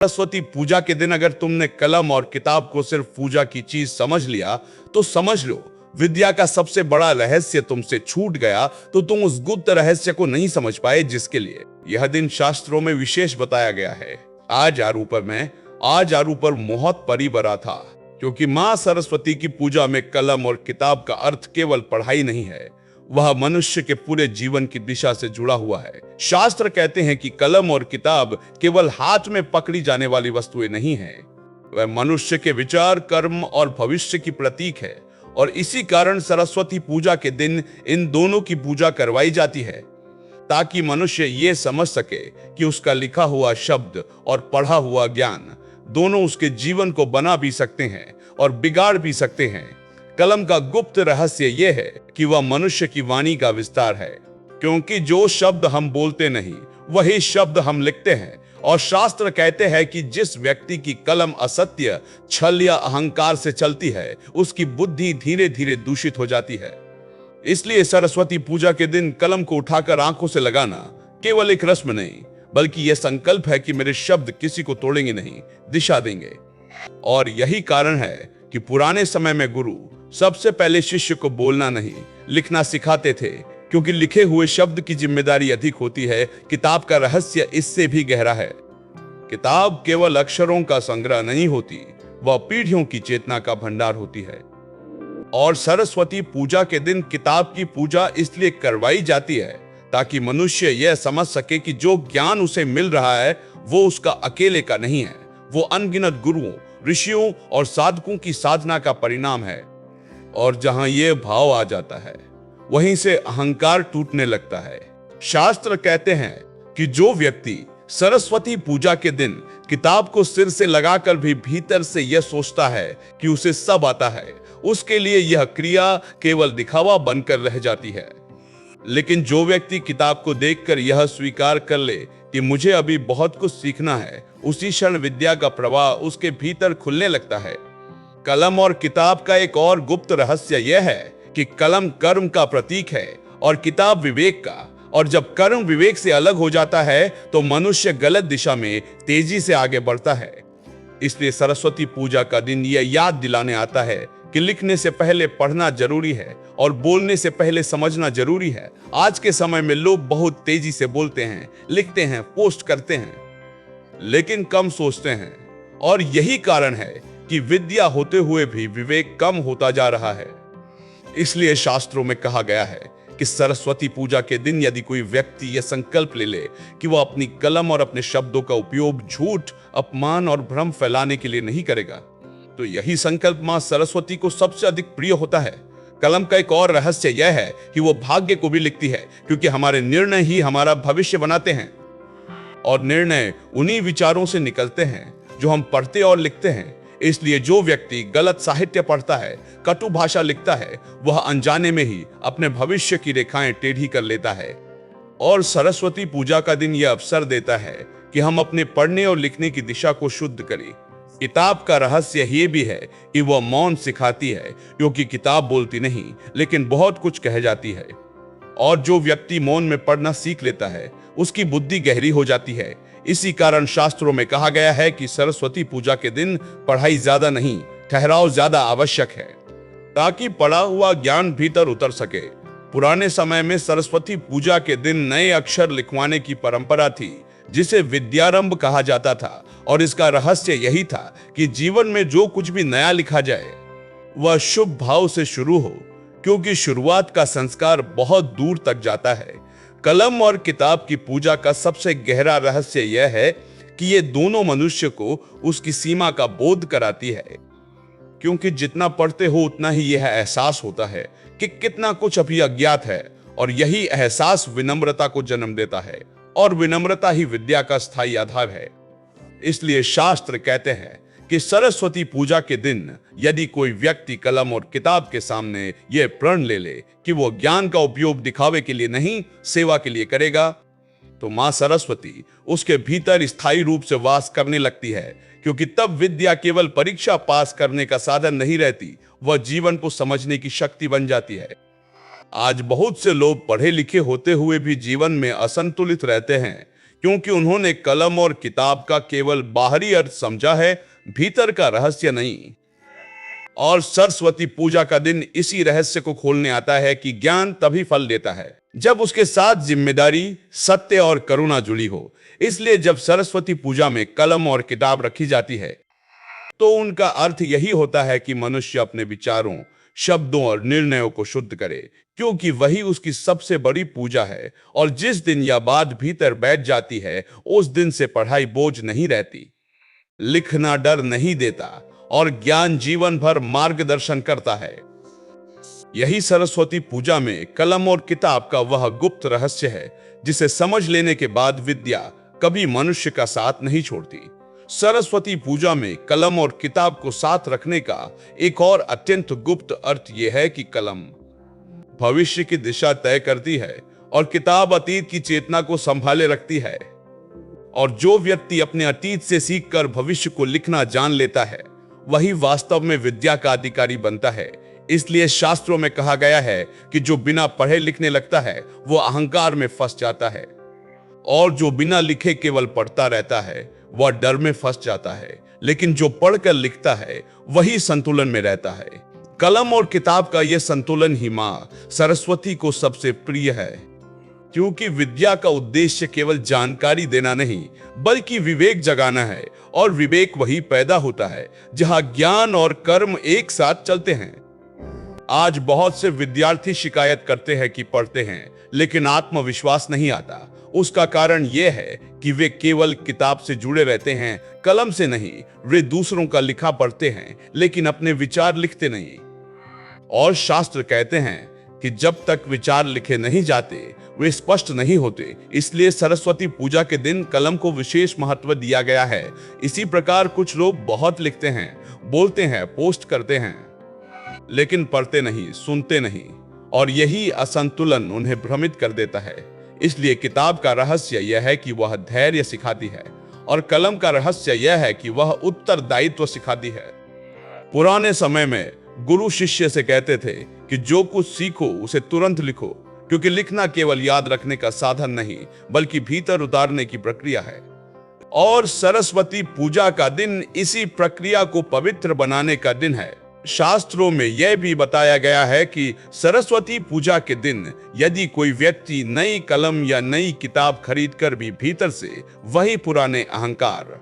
सरस्वती पूजा के दिन अगर तुमने कलम और किताब को सिर्फ पूजा की चीज समझ लिया तो समझ लो विद्या का सबसे बड़ा रहस्य तुमसे छूट गया। तो तुम उस गुप्त रहस्य को नहीं समझ पाए जिसके लिए यह दिन शास्त्रों में विशेष बताया गया है। आज आरू पर मोहत परिबरा था, क्योंकि मां सरस्वती की पूजा में कलम और किताब का अर्थ केवल पढ़ाई नहीं है, वह मनुष्य के पूरे जीवन की दिशा से जुड़ा हुआ है। शास्त्र कहते हैं कि कलम और किताब केवल हाथ में पकड़ी जाने वाली वस्तुएं नहीं है, वह मनुष्य के विचार, कर्म और भविष्य की प्रतीक है। और इसी कारण सरस्वती पूजा के दिन इन दोनों की पूजा करवाई जाती है, ताकि मनुष्य ये समझ सके कि उसका लिखा हुआ शब्द और पढ़ा हुआ ज्ञान दोनों उसके जीवन को बना भी सकते हैं और बिगाड़ भी सकते हैं। कलम का गुप्त रहस्य यह है कि वह मनुष्य की वाणी का विस्तार है, क्योंकि जो शब्द हम बोलते नहीं वही शब्द हम लिखते हैं। और शास्त्र कहते हैं कि जिस व्यक्ति की कलम असत्य, छल या अहंकार से चलती है, उसकी बुद्धि धीरे धीरे दूषित हो जाती है। इसलिए सरस्वती पूजा के दिन कलम को उठाकर आंखों से लगाना केवल एक रस्म नहीं, बल्कि यह संकल्प है कि मेरे शब्द किसी को तोड़ेंगे नहीं, दिशा देंगे। और यही कारण है कि पुराने समय में गुरु सबसे पहले शिष्य को बोलना नहीं, लिखना सिखाते थे, क्योंकि लिखे हुए शब्द की जिम्मेदारी अधिक होती है। किताब का रहस्य इससे भी गहरा है। किताब केवल अक्षरों का संग्रह नहीं होती, वह पीढ़ियों की चेतना का भंडार होती है। और सरस्वती पूजा के दिन किताब की पूजा इसलिए करवाई जाती है ताकि मनुष्य यह समझ सके कि जो ज्ञान उसे मिल रहा है वो उसका अकेले का नहीं है, वो अनगिनत गुरुओं, ऋषियों और साधकों की साधना का परिणाम है। और जहां यह भाव आ जाता है वहीं से अहंकार टूटने लगता है। शास्त्र कहते हैं कि जो व्यक्ति सरस्वती पूजा के दिन किताब को सिर से लगाकर भी भीतर से यह सोचता है कि उसे सब आता है, उसके लिए यह क्रिया केवल दिखावा बनकर रह जाती है। लेकिन जो व्यक्ति किताब को देखकर यह स्वीकार कर ले कि मुझे अभी बहुत कुछ सीखना है, उसी क्षण विद्या का प्रवाह उसके भीतर खुलने लगता है। कलम और किताब का एक और गुप्त रहस्य यह है कि कलम कर्म का प्रतीक है और किताब विवेक का। और जब कर्म विवेक से अलग हो जाता है तो मनुष्य गलत दिशा में तेजी से आगे बढ़ता है। इसलिए सरस्वती पूजा का दिन यह याद दिलाने आता है कि लिखने से पहले पढ़ना जरूरी है और बोलने से पहले समझना जरूरी है। आज के समय में लोग बहुत तेजी से बोलते हैं, लिखते हैं, पोस्ट करते हैं, लेकिन कम सोचते हैं। और यही कारण है कि विद्या होते हुए भी विवेक कम होता जा रहा है। इसलिए शास्त्रों में कहा गया है कि सरस्वती पूजा के दिन यदि कोई व्यक्ति यह संकल्प ले ले कि वह अपनी कलम और अपने शब्दों का उपयोग झूठ, अपमान और भ्रम फैलाने के लिए नहीं करेगा, तो यही संकल्प मां सरस्वती को सबसे अधिक प्रिय होता है। कलम का एक और रहस्य यह है कि वो भाग्य को भी लिखती है, क्योंकि हमारे निर्णय ही हमारा भविष्य बनाते हैं और निर्णय उन्हीं विचारों से निकलते हैं जो हम पढ़ते और लिखते हैं। इसलिए जो व्यक्ति गलत साहित्य पढ़ता है, कटु भाषा लिखता है, वह अनजाने में ही अपने भविष्य की रेखाएं टेढ़ी कर लेता है। और सरस्वती पूजा का दिन यह अवसर देता है कि हम अपने पढ़ने और लिखने की दिशा को शुद्ध करें। किताब का रहस्य ये भी है कि वह मौन सिखाती है, क्योंकि किताब बोलती नहीं लेकिन बहुत कुछ कह जाती है। और जो व्यक्ति मौन में पढ़ना सीख लेता है उसकी बुद्धि गहरी हो जाती है। इसी कारण शास्त्रों में कहा गया है कि सरस्वती पूजा के दिन पढ़ाई ज्यादा नहीं, ठहराव ज्यादा आवश्यक है, ताकि पढ़ा हुआ ज्ञान भीतर उतर सके। पुराने समय में सरस्वती पूजा के दिन नए अक्षर लिखवाने की परंपरा थी, जिसे विद्यारंभ कहा जाता था। और इसका रहस्य यही था कि जीवन में जो कुछ भी नया लिखा जाए वह शुभ भाव से शुरू हो, क्योंकि शुरुआत का संस्कार बहुत दूर तक जाता है। कलम और किताब की पूजा का सबसे गहरा रहस्य यह है कि ये दोनों मनुष्य को उसकी सीमा का बोध कराती है, क्योंकि जितना पढ़ते हो उतना ही यह एहसास होता है कि कितना कुछ अभी अज्ञात है। और यही एहसास विनम्रता को जन्म देता है, और विनम्रता ही विद्या का स्थायी आधार है। इसलिए शास्त्र कहते हैं कि सरस्वती पूजा के दिन यदि कोई व्यक्ति कलम और किताब के सामने यह प्रण ले ले कि वो ज्ञान का उपयोग दिखावे के लिए नहीं, सेवा के लिए करेगा, तो मां सरस्वती उसके भीतर स्थायी रूप से वास करने लगती है। क्योंकि तब विद्या केवल परीक्षा पास करने का साधन नहीं रहती, वह जीवन को समझने की शक्ति बन जाती है। आज बहुत से लोग पढ़े लिखे होते हुए भी जीवन में असंतुलित रहते हैं, क्योंकि उन्होंने कलम और किताब का केवल बाहरी अर्थ समझा है, भीतर का रहस्य नहीं। और सरस्वती पूजा का दिन इसी रहस्य को खोलने आता है कि ज्ञान तभी फल देता है जब उसके साथ जिम्मेदारी, सत्य और करुणा जुड़ी हो। इसलिए जब सरस्वती पूजा में कलम और किताब रखी जाती है तो उनका अर्थ यही होता है कि मनुष्य अपने विचारों, शब्दों और निर्णयों को शुद्ध करे, क्योंकि वही उसकी सबसे बड़ी पूजा है। और जिस दिन यह बात भीतर बैठ जाती है, उस दिन से पढ़ाई बोझ नहीं रहती, लिखना डर नहीं देता और ज्ञान जीवन भर मार्गदर्शन करता है। यही सरस्वती पूजा में कलम और किताब का वह गुप्त रहस्य है जिसे समझ लेने के बाद विद्या कभी मनुष्य का साथ नहीं छोड़ती। सरस्वती पूजा में कलम और किताब को साथ रखने का एक और अत्यंत गुप्त अर्थ यह है कि कलम भविष्य की दिशा तय करती है और किताब अतीत की चेतना को संभाले रखती है। और जो व्यक्ति अपने अतीत से सीखकर भविष्य को लिखना जान लेता है, वही वास्तव में विद्या का अधिकारी बनता है। इसलिए शास्त्रों में कहा गया है कि जो बिना पढ़े लिखने लगता है वो अहंकार में फंस जाता है, और जो बिना लिखे केवल पढ़ता रहता है वह डर में फंस जाता है। लेकिन जो पढ़कर लिखता है वही संतुलन में रहता है। कलम और किताब का यह संतुलन ही मां सरस्वती को सबसे प्रिय है, क्योंकि विद्या का उद्देश्य केवल जानकारी देना नहीं बल्कि विवेक जगाना है। और विवेक वही पैदा होता है जहां ज्ञान और कर्म एक साथ चलते हैं। आज बहुत से विद्यार्थी शिकायत करते हैं कि पढ़ते हैं लेकिन आत्मविश्वास नहीं आता। उसका कारण यह है कि वे केवल किताब से जुड़े रहते हैं, कलम से नहीं। वे दूसरों का लिखा पढ़ते हैं लेकिन अपने विचार लिखते नहीं। और शास्त्र कहते हैं कि जब तक विचार लिखे नहीं जाते वे स्पष्ट नहीं होते। इसलिए सरस्वती पूजा के दिन कलम को विशेष महत्व दिया गया है। इसी प्रकार कुछ लोग बहुत लिखते हैं, बोलते हैं, पोस्ट करते हैं, लेकिन पढ़ते नहीं, सुनते नहीं, और यही असंतुलन उन्हें भ्रमित कर देता है। इसलिए किताब का रहस्य यह है कि वह धैर्य सिखाती है और कलम का रहस्य यह है कि वह उत्तरदायित्व सिखाती है। पुराने समय में गुरु शिष्य से कहते थे कि जो कुछ सीखो उसे तुरंत लिखो, क्योंकि लिखना केवल याद रखने का साधन नहीं बल्कि भीतर उतारने की प्रक्रिया है। और सरस्वती पूजा का दिन इसी प्रक्रिया को पवित्र बनाने का दिन है। शास्त्रों में यह भी बताया गया है कि सरस्वती पूजा के दिन यदि कोई व्यक्ति नई कलम या नई किताब खरीदकर भी भीतर से वही पुराने अहंकार,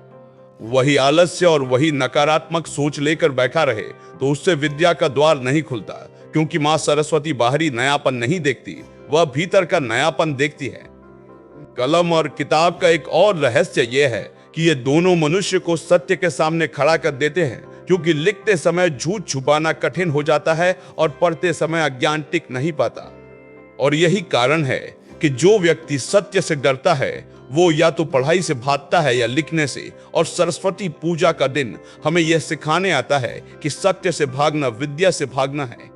वही आलस्य और वही नकारात्मक सोच लेकर बैठा रहे तो उससे विद्या का द्वार नहीं खुलता, क्योंकि मां सरस्वती बाहरी नयापन नहीं देखती, वह भीतर का नयापन देखती है। कलम और किताब का एक और रहस्य यह है कि ये दोनों मनुष्य को सत्य के सामने खड़ा कर देते हैं, क्योंकि लिखते समय झूठ छुपाना कठिन हो जाता है और पढ़ते समय अज्ञान टिक नहीं पाता। और यही कारण है कि जो व्यक्ति सत्य से डरता है वो या तो पढ़ाई से भागता है या लिखने से। और सरस्वती पूजा का दिन हमें यह सिखाने आता है कि सत्य से भागना विद्या से भागना है।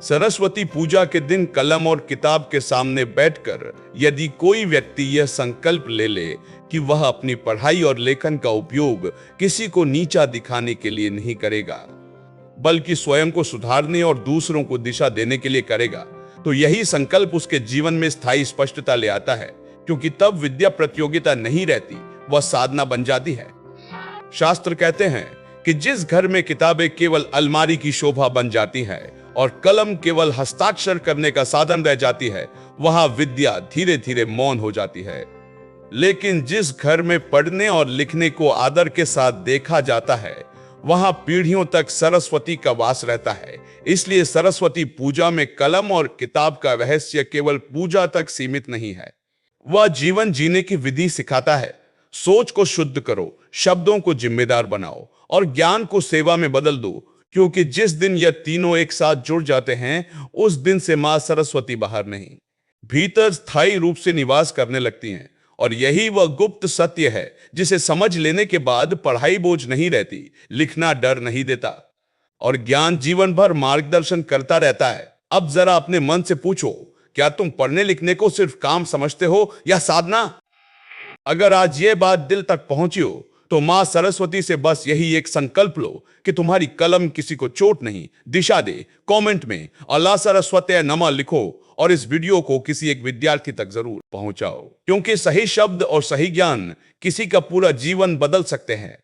सरस्वती पूजा के दिन कलम और किताब के सामने बैठकर यदि कोई व्यक्ति यह संकल्प ले ले कि वह अपनी पढ़ाई और लेखन का उपयोग किसी को नीचा दिखाने के लिए नहीं करेगा बल्कि स्वयं को सुधारने और दूसरों को दिशा देने के लिए करेगा, तो यही संकल्प उसके जीवन में स्थायी स्पष्टता ले आता है, क्योंकि तब विद्या प्रतियोगिता नहीं रहती, वह साधना बन जाती है। शास्त्र कहते हैं कि जिस घर में किताबें केवल अलमारी की शोभा बन जाती हैं और कलम केवल हस्ताक्षर करने का साधन रह जाती है, वहां विद्या धीरे धीरे मौन हो जाती है। लेकिन जिस घर में पढ़ने और लिखने को आदर के साथ देखा जाता है, वहां पीढ़ियों तक सरस्वती का वास रहता है। इसलिए सरस्वती पूजा में कलम और किताब का रहस्य केवल पूजा तक सीमित नहीं है, वह जीवन जीने की विधि सिखाता है। सोच को शुद्ध करो, शब्दों को जिम्मेदार बनाओ और ज्ञान को सेवा में बदल दो, क्योंकि जिस दिन यह तीनों एक साथ जुड़ जाते हैं उस दिन से मां सरस्वती बाहर नहीं, भीतर स्थायी रूप से निवास करने लगती हैं। और यही वह गुप्त सत्य है जिसे समझ लेने के बाद पढ़ाई बोझ नहीं रहती, लिखना डर नहीं देता और ज्ञान जीवन भर मार्गदर्शन करता रहता है। अब जरा अपने मन से पूछो, क्या तुम पढ़ने लिखने को सिर्फ काम समझते हो या साधना? अगर आज ये बात दिल तक पहुंची हो तो मां सरस्वती से बस यही एक संकल्प लो कि तुम्हारी कलम किसी को चोट नहीं, दिशा दे। कमेंट में अल्लाह सरस्वती नमः लिखो और इस वीडियो को किसी एक विद्यार्थी तक जरूर पहुंचाओ, क्योंकि सही शब्द और सही ज्ञान किसी का पूरा जीवन बदल सकते हैं।